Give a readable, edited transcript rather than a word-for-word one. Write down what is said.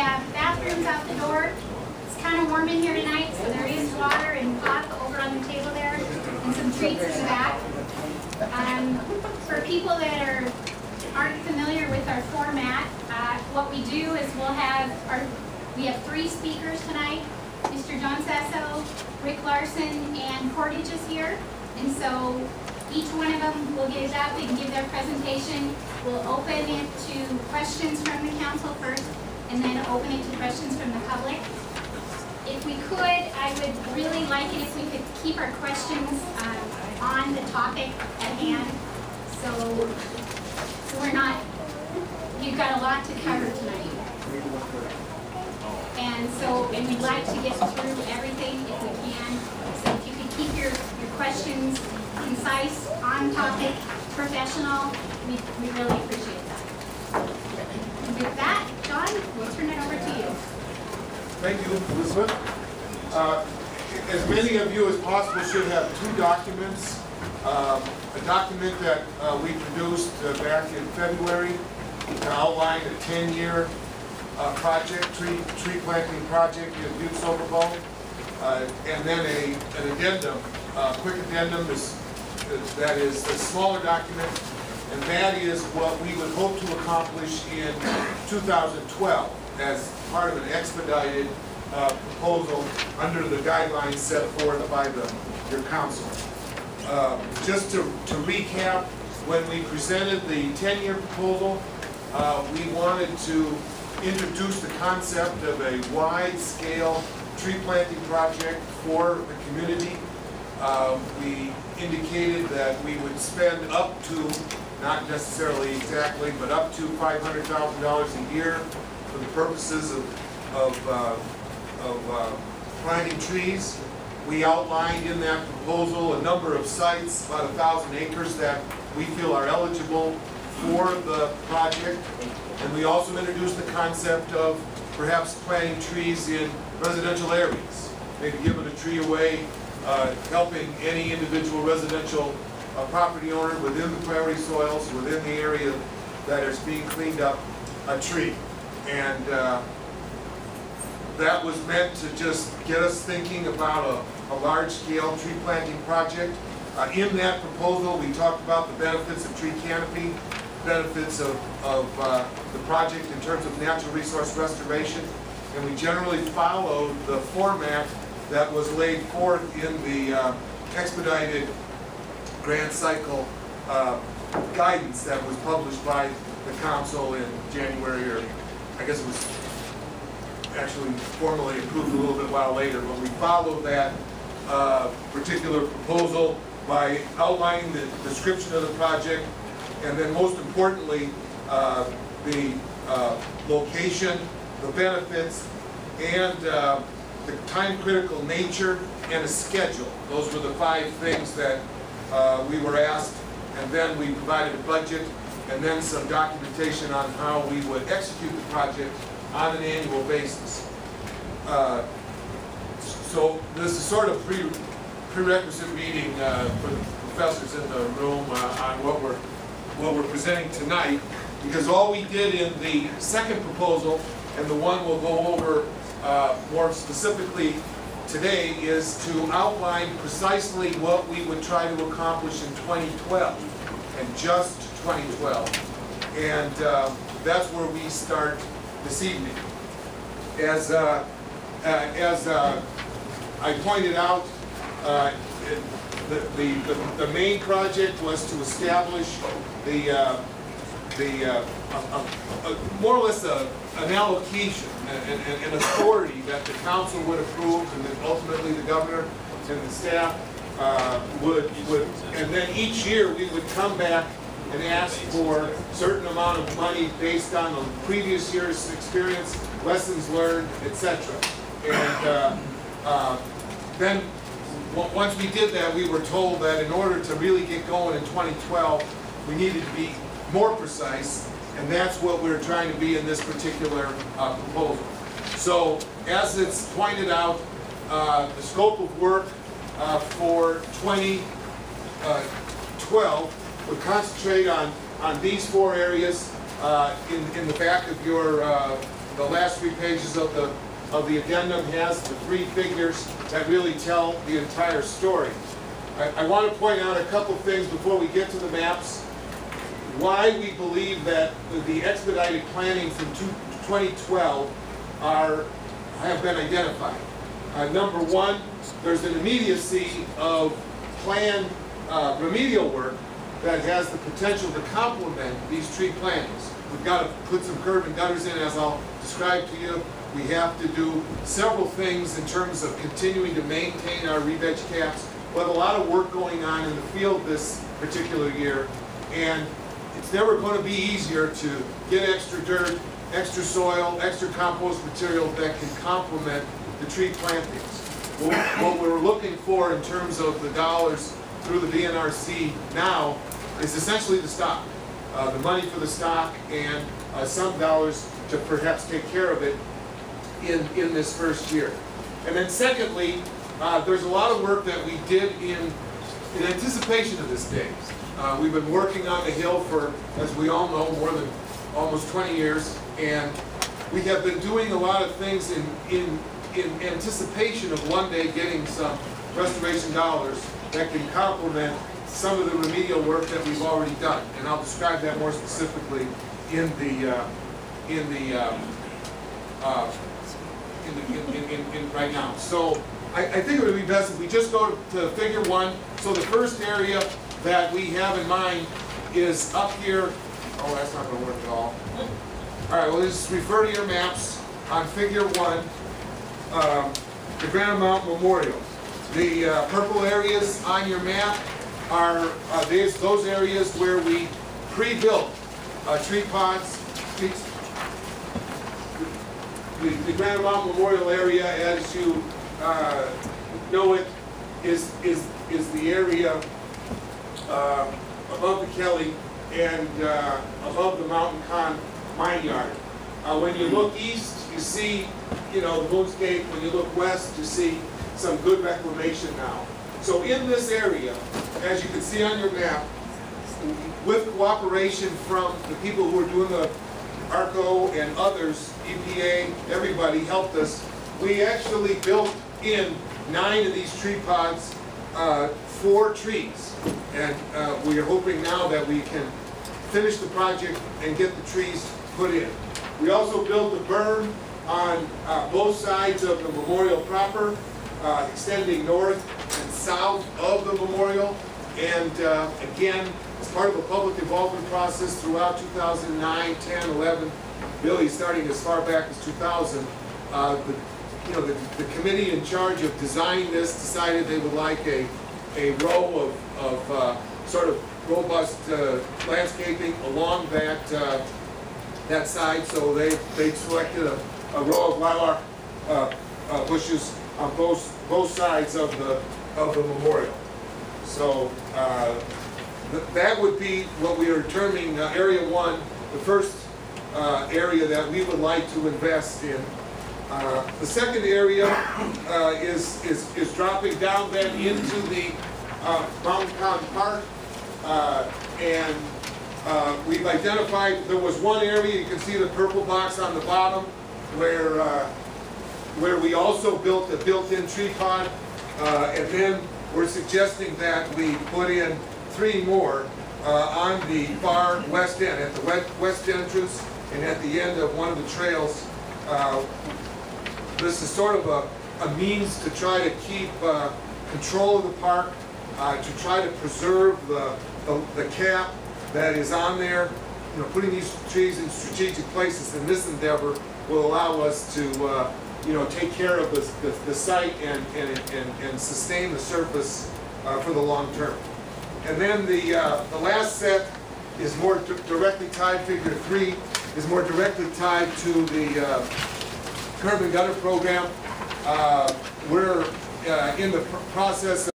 have bathrooms out the door. It's kind of warm in here tonight, so there is water and coffee over on the table there, and some treats in the back. For people that aren't familiar with our format, what we do is we have 3 speakers tonight. Mr. John Sasso, Rick Larson, and Portage is here. And so each one of them will get up and give their presentation. We'll open it to questions from the council first, and then open it to questions from the public. If we could, I would really like it if we could keep our questions on the topic at hand. So we're not, you've got a lot to cover tonight. And we'd like to get through everything if we can. So if you could keep your questions concise, on topic, professional, we really appreciate that. And with that, John, we'll turn it over to you. Thank you, Elizabeth. As many of you as possible should have 2 documents. A document that we produced back in February to outline a 10-year project, tree planting project in Butte Soberbo, and then an addendum, quick addendum that is a smaller document, and that is what we would hope to accomplish in 2012 as part of an expedited proposal under the guidelines set forth by your council. Just to recap, when we presented the 10-year proposal, we wanted to introduce the concept of a wide-scale tree planting project for the community. We indicated that we would spend up to, not necessarily exactly, but up to $500,000 a year for the purposes of planting trees. We outlined in that proposal a number of sites, about 1,000 acres, that we feel are eligible for the project. And we also introduced the concept of perhaps planting trees in residential areas, maybe giving a tree away, helping any individual residential property owner within the prairie soils, within the area that is being cleaned up, a tree. And that was meant to just get us thinking about a large-scale tree planting project. In that proposal, we talked about the benefits of tree canopy, benefits of the project in terms of natural resource restoration, and we generally followed the format that was laid forth in the expedited grant cycle guidance that was published by the council in January, or I guess it was actually formally approved a little bit while later, but we followed that particular proposal by outlining the description of the project, and then most importantly, the location, the benefits, and the time-critical nature, and a schedule. Those were the 5 things that we were asked, and then we provided a budget, and then some documentation on how we would execute the project on an annual basis. So this is sort of prerequisite reading for the professors in the room on what we're presenting tonight, because all we did in the second proposal, and the one we'll go over more specifically today, is to outline precisely what we would try to accomplish in 2012, and just 2012. And that's where we start this evening. As I pointed out, the main project was to establish more or less an allocation, an authority that the council would approve, and then ultimately the governor and the staff would, and then each year we would come back and ask for a certain amount of money based on the previous year's experience, lessons learned, etc. And then once we did that, we were told that in order to really get going in 2012, we needed to be more precise, and that's what we're trying to be in this particular proposal. So, as it's pointed out, the scope of work for 2012 would concentrate on these 4 areas in the back of your the last 3 pages of the addendum has the 3 figures that really tell the entire story. I want to point out a couple things before we get to the maps. Why we believe that the expedited planning from 2012 have been identified. Number 1, there's an immediacy of planned remedial work that has the potential to complement these tree plantings. We've got to put some curb and gutters in, as I'll describe to you. We have to do several things in terms of continuing to maintain our re-veg caps. We have a lot of work going on in the field this particular year, and it's never going to be easier to get extra dirt, extra soil, extra compost material that can complement the tree plantings. What we're looking for in terms of the dollars through the BNRC now is essentially the stock. The money for the stock and some dollars to perhaps take care of it in this first year. And then secondly, there's a lot of work that we did in anticipation of this day. We've been working on the Hill for, as we all know, more than almost 20 years, and we have been doing a lot of things in anticipation of one day getting some restoration dollars that can complement some of the remedial work that we've already done, and I'll describe that more specifically in right now. So I think it would be best if we just go to figure 1. So the first area that we have in mind is up here. Oh, that's not going to work at all. All right, well, just refer to your maps on figure 1, the Granite Mountain Memorial. The purple areas on your map are those areas where we pre-built tree pods. The Granite Mountain Memorial area, as you know it, is the area above the Kelly and above the Mountain Con mine yard. When you look east, you see, the Moonscape. When you look west, you see some good reclamation now. So in this area, as you can see on your map, with cooperation from the people who are doing the ARCO and others, EPA, everybody helped us, we actually built in 9 of these tree pods for trees. And we are hoping now that we can finish the project and get the trees put in. We also built a berm on both sides of the memorial proper, extending north and south of the memorial. And again, as part of a public involvement process throughout 2009, 10, 11, really starting as far back as 2000, the committee in charge of designing this decided they would like a row of sort of robust landscaping along that side. So they selected a row of lilac bushes on both sides of the memorial. So that would be what we are terming Area 1, the first area that we would like to invest in. The second area is dropping down then into the Mountain Con Park, and we've identified, there was one area, you can see the purple box on the bottom, where we also built a built-in tree pod, and then we're suggesting that we put in 3 more on the far west end, at the west entrance and at the end of one of the trails. This is sort of a means to try to keep control of the park, to try to preserve the cap that is on there. Putting these trees in strategic places in this endeavor will allow us to take care of the site and sustain the surface for the long term. And then the last set is more directly tied, figure 3, is more directly tied to the curb and gutter program. We're in the process